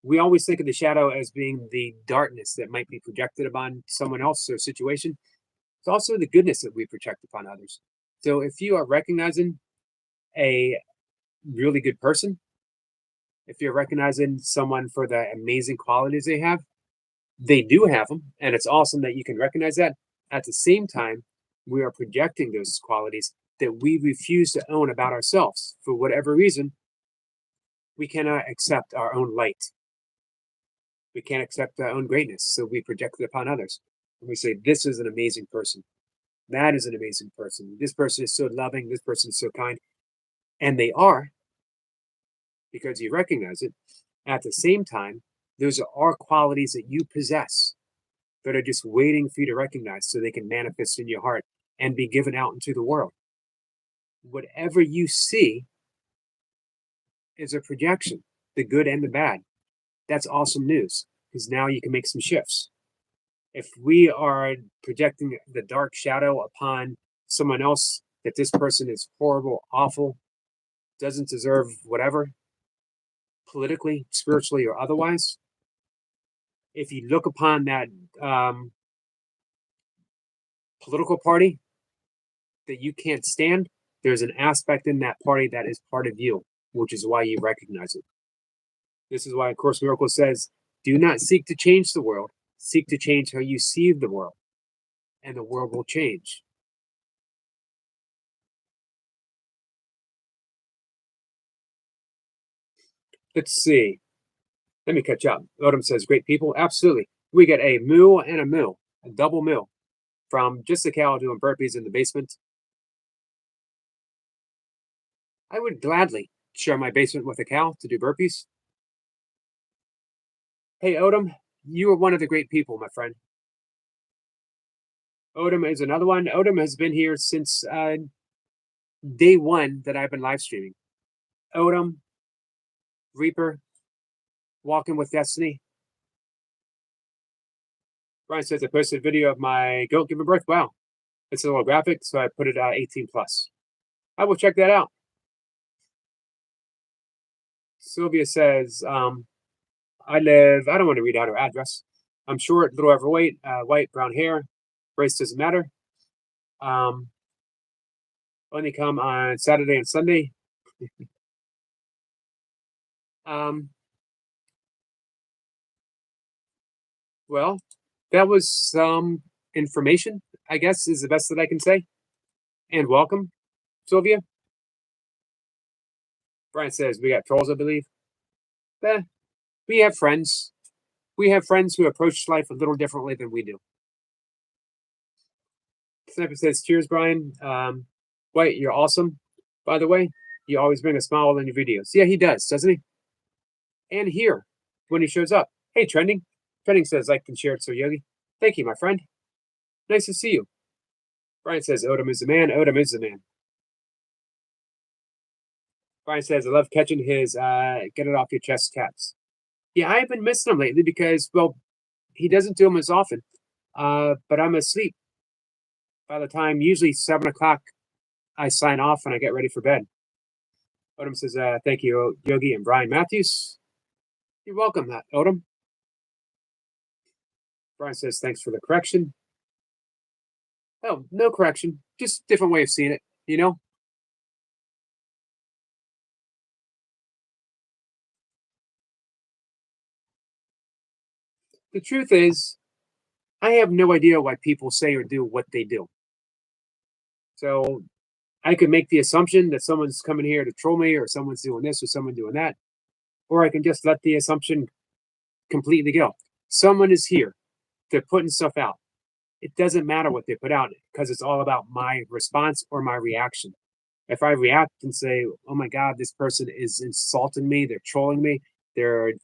We always think of the shadow as being the darkness that might be projected upon someone else or situation. It's also the goodness that we project upon others. So if you are recognizing a really good person, if you're recognizing someone for the amazing qualities they do have them, and it's awesome that you can recognize that. At the same time, we are projecting those qualities that we refuse to own about ourselves. For whatever reason, we cannot accept our own light. We can't accept our own greatness, so we project it upon others. And we say, this is an amazing person. That is an amazing person. This person is so loving. This person is so kind. And they are, because you recognize it. At the same time, those are qualities that you possess that are just waiting for you to recognize so they can manifest in your heart and be given out into the world. Whatever you see is a projection, the good and the bad. That's awesome news because now you can make some shifts. If we are projecting the dark shadow upon someone else, that this person is horrible, awful, doesn't deserve whatever, politically, spiritually, or otherwise, if you look upon that political party that you can't stand, there's an aspect in that party that is part of you, which is why you recognize it. This is why A Course in Miracles says, do not seek to change the world, seek to change how you see the world, and the world will change. Let's see. Let me catch up. Odom says, great people. Absolutely. We get a moo and a moo, a double moo from just a cow doing burpees in the basement. I would gladly share my basement with a cow to do burpees. Hey, Odom, you are one of the great people, my friend. Odom is another one. Odom has been here since day one that I've been live streaming. Odom, Reaper, Walking with Destiny. Brian says I posted a video of my goat giving birth. Wow. It's a little graphic, so I put it 18 plus. I will check that out. Sylvia says, I don't want to read out her address. I'm short, little overweight, white, brown hair. Race doesn't matter. Only come on Saturday and Sunday. Well, that was some information, I guess, is the best that I can say. And welcome, Sylvia. Brian says, we got trolls, I believe. We have friends. We have friends who approach life a little differently than we do. Sniper says, cheers, Brian. White, you're awesome. By the way, you always bring a smile in your videos. Yeah, he does, doesn't he? And here, when he shows up. Hey, Trending. Trending says, like and share it, so Yogi. Thank you, my friend. Nice to see you. Brian says, Odom is the man. Odom is the man. Brian says, I love catching his get it off your chest taps. Yeah, I've been missing him lately because, well, he doesn't do them as often. But I'm asleep by the time, usually 7 o'clock, I sign off and I get ready for bed. Odom says, thank you, Yogi and Brian Matthews. You're welcome, Odom. Brian says, thanks for the correction. Oh, no correction. Just different way of seeing it, you know? The truth is, I have no idea why people say or do what they do. So I could make the assumption that someone's coming here to troll me or someone's doing this or someone doing that. Or I can just let the assumption completely go. Someone is here. They're putting stuff out. It doesn't matter what they put out because it's all about my response or my reaction. If I react and say, oh my God, this person is insulting me, they're trolling me, they're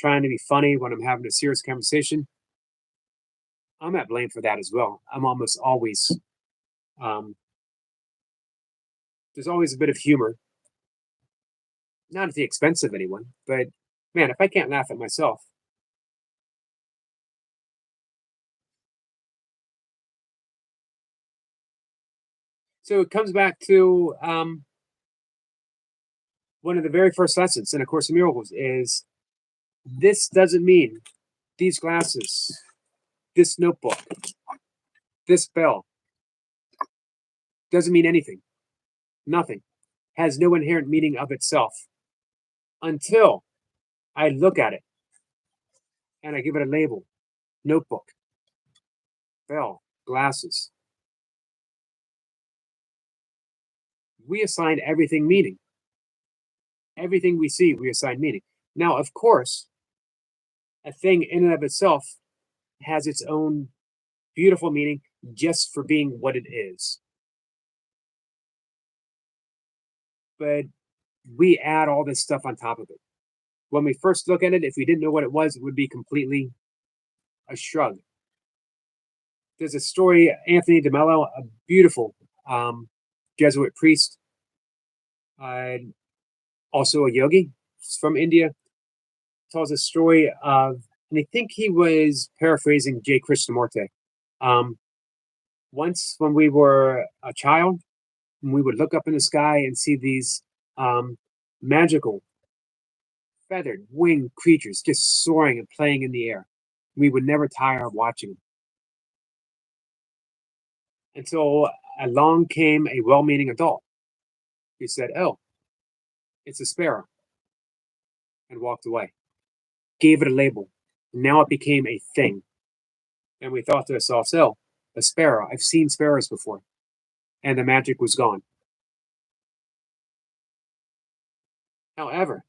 trying to be funny when I'm having a serious conversation, I'm at blame for that as well. I'm almost always, there's always a bit of humor, not at the expense of anyone, but man, if I can't laugh at myself, so it comes back to one of the very first lessons in A Course in Miracles is this doesn't mean these glasses, this notebook, this bell doesn't mean anything. Nothing. Has no inherent meaning of itself until I look at it and I give it a label. Notebook, bell, glasses. We assign everything meaning. Everything we see, we assign meaning. Now, of course, a thing in and of itself has its own beautiful meaning just for being what it is. But we add all this stuff on top of it. When we first look at it, if we didn't know what it was, it would be completely a shrug. There's a story, Anthony DeMello, a beautiful Jesuit priest, also a yogi from India, tells a story of, and I think he was paraphrasing J. Krishnamurti. Once when we were a child, we would look up in the sky and see these magical feathered winged creatures just soaring and playing in the air. We would never tire of watching them. Until along came a well-meaning adult who said, oh, it's a sparrow, and walked away. Gave it a label. Now it became a thing. And we thought to ourselves, oh, a sparrow. I've seen sparrows before. And the magic was gone. However,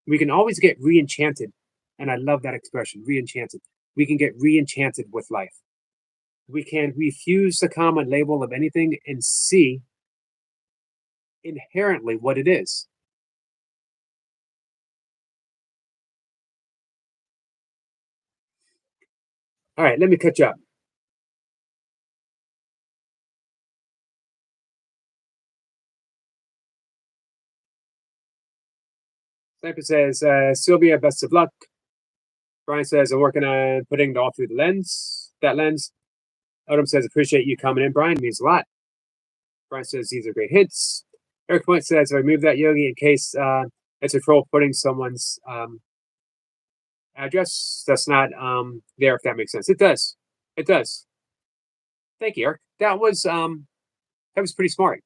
we can always get re-enchanted. And I love that expression, re-enchanted. We can get re-enchanted with life. We can refuse the common label of anything and see inherently what it is. All right, let me catch up. Sniper says, Sylvia, best of luck. Brian says, I'm working on putting it all through that lens. Odom says, appreciate you coming in, Brian. It means a lot. Brian says, these are great hits. Eric Point says, I remove that yogi in case it's a troll putting someone's address. That's not there, if that makes sense. It does. It does. Thank you, Eric. That was pretty smart.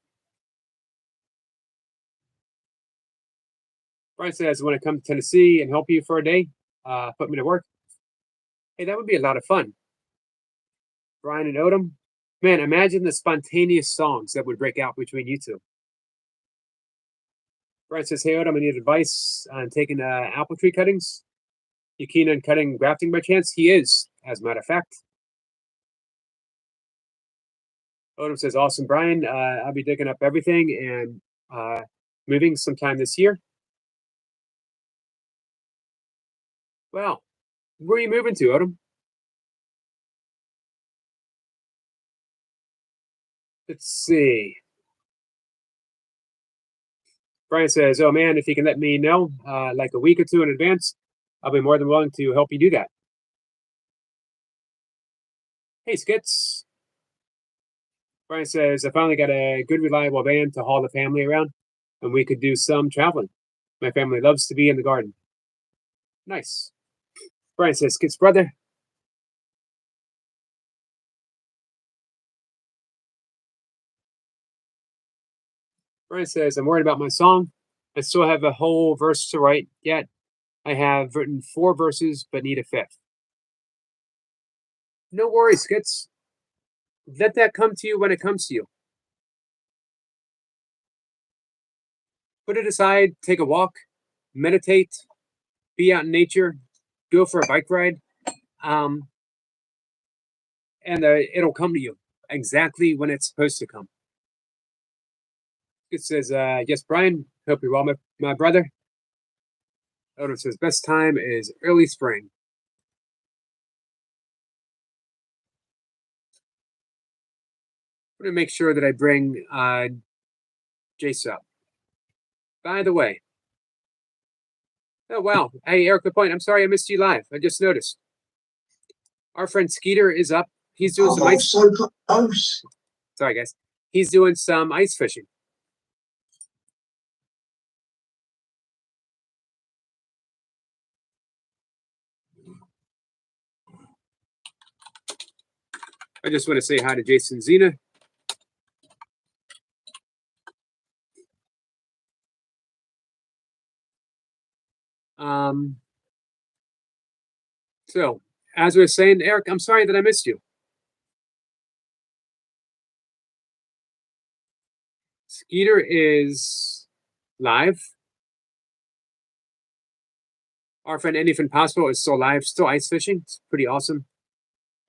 Brian says, when I come to Tennessee and help you for a day, put me to work. Hey, that would be a lot of fun. Brian and Odom, man, imagine the spontaneous songs that would break out between you two. Brian says, hey, Odom, I need advice on taking apple tree cuttings. You keen on cutting grafting by chance? He is, as a matter of fact. Odom says, awesome, Brian. I'll be digging up everything and moving sometime this year. Well, where are you moving to, Odom? Let's see. Brian says, "Oh man, if you can let me know, like a week or two in advance, I'll be more than willing to help you do that." Hey, Skits. Brian says, "I finally got a good, reliable van to haul the family around, and we could do some traveling. My family loves to be in the garden." Nice. Brian says, "Skits brother." Brian says, "I'm worried about my song. I still have a whole verse to write yet. I have written 4 verses, but need a fifth." No worries, Skits. Let that come to you when it comes to you. Put it aside, take a walk, meditate, be out in nature, go for a bike ride, um, and it'll come to you exactly when it's supposed to come. It says, "Yes, Brian, hope you're well, my brother." Odin says, "Best time is early spring." I'm going to make sure that I bring Jace up. By the way, oh, wow. Hey, Eric LaPointe, I'm sorry I missed you live. I just noticed. Our friend Skeeter is up. He's doing some ice.
So close.
Sorry, guys. He's doing some ice fishing. I just want to say hi to Jason Zena. So, as we were saying, Eric, I'm sorry that I missed you. Skeeter is live. Our friend Anything Possible is still live, still ice fishing. It's pretty awesome.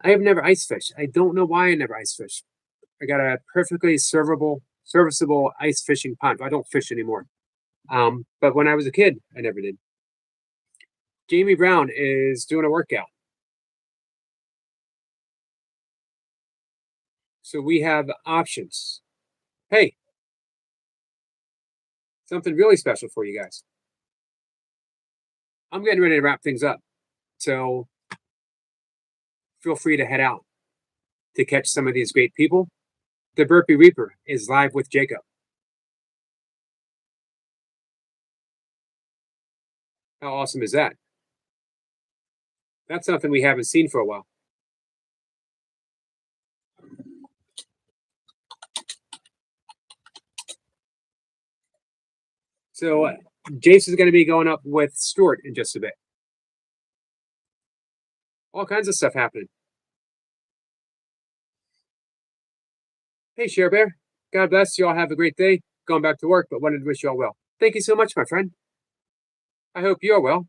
I have never ice fished. I don't know why I never ice fished. I got a perfectly serviceable ice fishing pond. I don't fish anymore. But when I was a kid, I never did. Jamie Brown is doing a workout. So we have options. Hey, something really special for you guys. I'm getting ready to wrap things up. So feel free to head out to catch some of these great people. The Burpee Reaper is live with Jacob. How awesome is that? That's something we haven't seen for a while. So Jace is going to be going up with Stuart in just a bit. All kinds of stuff happening. Hey, Share Bear. God bless you all. Have a great day. Going back to work, but wanted to wish you all well. Thank you so much, my friend. I hope you're well.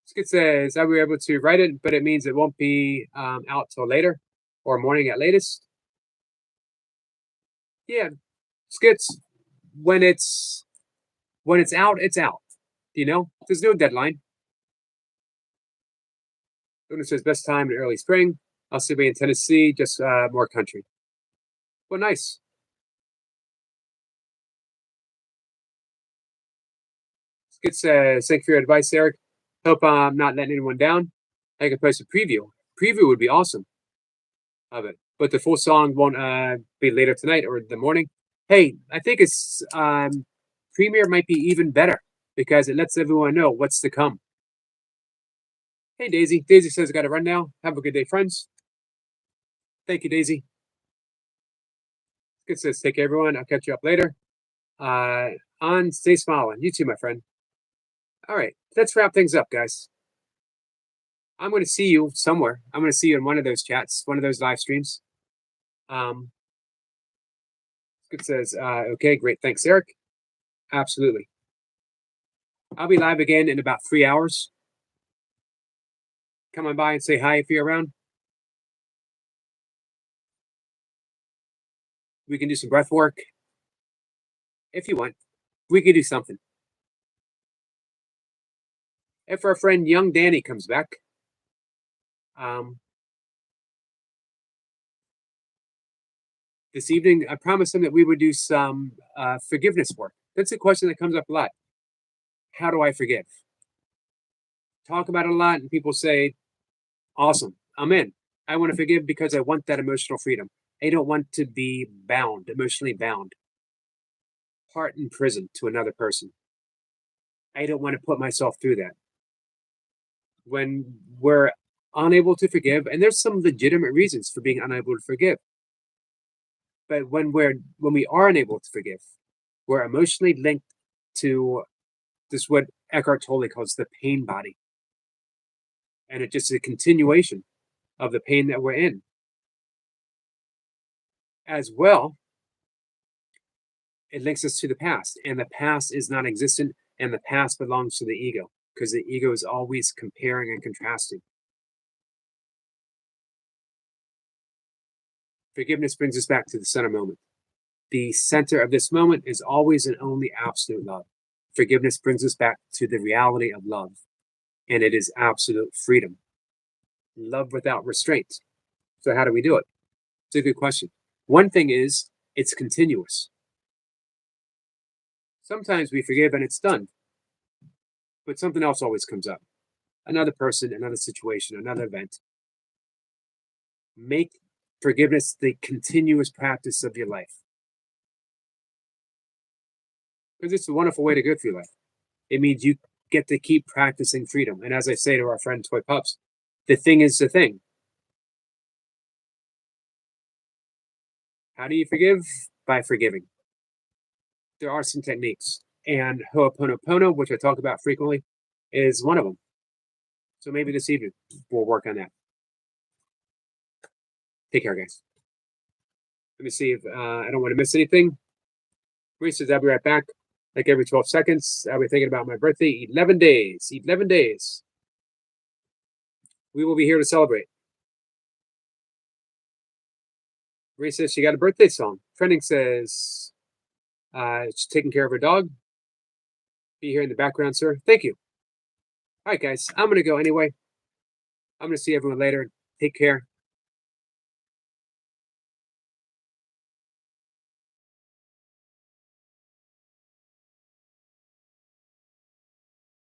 Skid says, I were able to write it, but it means it won't be out till later or morning at latest. Yeah, Skits, when it's out, it's out. You know, there's no deadline. Luna says, best time in early spring. I'll still be in Tennessee, just more country. Well, nice. Skit says, thank you for your advice, Eric. Hope I'm not letting anyone down. I can post a preview. Preview would be awesome of it, but the full song won't be later tonight or the morning. Hey, I think it's premiere might be even better because it lets everyone know what's to come. Hey, Daisy. Daisy says, I got to run now. Have a good day, friends. Thank you, Daisy. Good says, take care, everyone. I'll catch you up later. Stay smiling. You too, my friend. All right, let's wrap things up, guys. I'm going to see you somewhere. I'm going to see you in one of those chats, one of those live streams. Good says, okay, great. Thanks, Eric. Absolutely. I'll be live again in about 3 hours. Come on by and say hi if you're around. We can do some breath work. If you want, we could do something. If our friend young Danny comes back, This evening, I promised him that we would do some forgiveness work. That's a question that comes up a lot. How do I forgive? Talk about it a lot, and people say, awesome, I'm in. I want to forgive because I want that emotional freedom. I don't want to be bound, emotionally bound, part in prison to another person. I don't want to put myself through that. When we're unable to forgive, and there's some legitimate reasons for being unable to forgive, but when we are unable to forgive, we're emotionally linked to this, what Eckhart Tolle calls the pain body, and it's just a continuation of the pain that we're in. As well, it links us to the past, and the past is non existent, and the past belongs to the ego, because the ego is always comparing and contrasting. Forgiveness brings us back to the center moment. The center of this moment is always and only absolute love. Forgiveness brings us back to the reality of love, and it is absolute freedom. Love without restraint. So, how do we do it? It's a good question. One thing is, it's continuous. Sometimes we forgive and it's done, but something else always comes up. Another person, another situation, another event. Make forgiveness the continuous practice of your life, because it's a wonderful way to go through life. It means you get to keep practicing freedom. And as I say to our friend Toy Pups, the thing is the thing. How do you forgive? By forgiving. There are some techniques, and Ho'oponopono, which I talk about frequently, is one of them. So maybe this evening we'll work on that. Take care, guys. Let me see if I don't want to miss anything. Reese says, I'll be right back. Like every 12 seconds, I'll be thinking about my birthday. 11 days. 11 days. We will be here to celebrate. Reese says she got a birthday song. Trending says she's taking care of her dog. Be here in the background, sir. Thank you. All right, guys. I'm going to go anyway. I'm going to see everyone later. Take care.